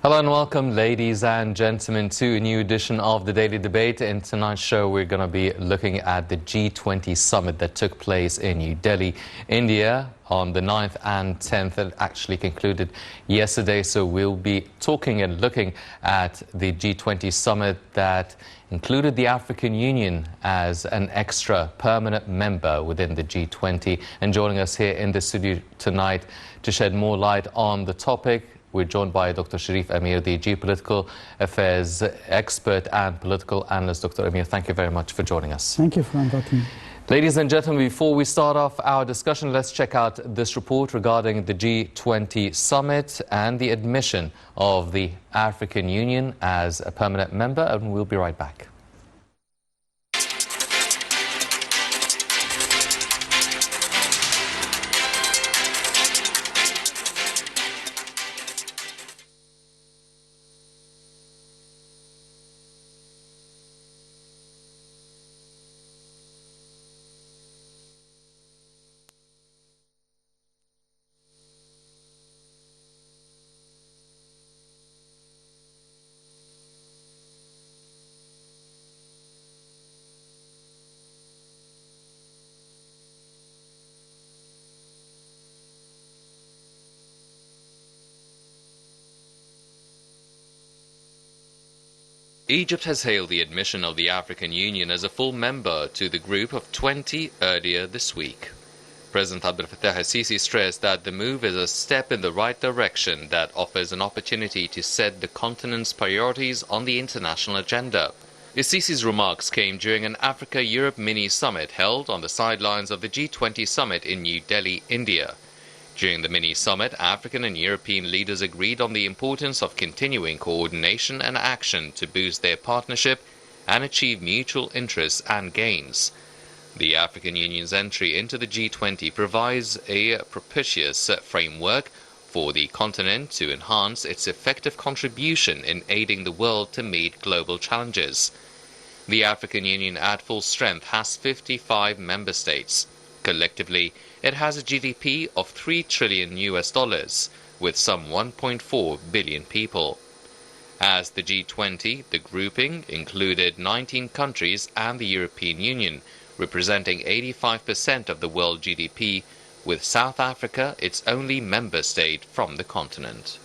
Hello and welcome, ladies and gentlemen, to a new edition of the Daily Debate. In tonight's show, we're going to be looking at the G20 summit that took place in New Delhi, India, on the 9th and 10th. It actually concluded yesterday, so we'll be talking and looking at the G20 summit that included the African Union as an extra permanent member within the G20. And joining us here in the studio tonight to shed more light on the topic, we're joined by Dr. Sharif Amir, the geopolitical affairs expert and political analyst. Dr. Amir, thank you very much for joining us. Thank you for inviting me. Ladies and gentlemen, before we start off our discussion, let's check out this report regarding the G20 summit and the admission of the African Union as a permanent member, and we'll be right back. Egypt has hailed the admission of the African Union as a full member to the group of 20 earlier this week. President Abdel Fattah el-Sisi stressed that the move is a step in the right direction that offers an opportunity to set the continent's priorities on the international agenda. El-Sisi's remarks came during an Africa-Europe mini-summit held on the sidelines of the G20 summit in New Delhi, India. During the mini-summit, African and European leaders agreed on the importance of continuing coordination and action to boost their partnership and achieve mutual interests and gains. The African Union's entry into the G20 provides a propitious framework for the continent to enhance its effective contribution in aiding the world to meet global challenges. The African Union at full strength has 55 member states. Collectively, it has a GDP of $3 trillion, with some 1.4 billion people. As the G20, the grouping included 19 countries and the European Union, representing 85% of the world GDP, with South Africa its only member state from the continent.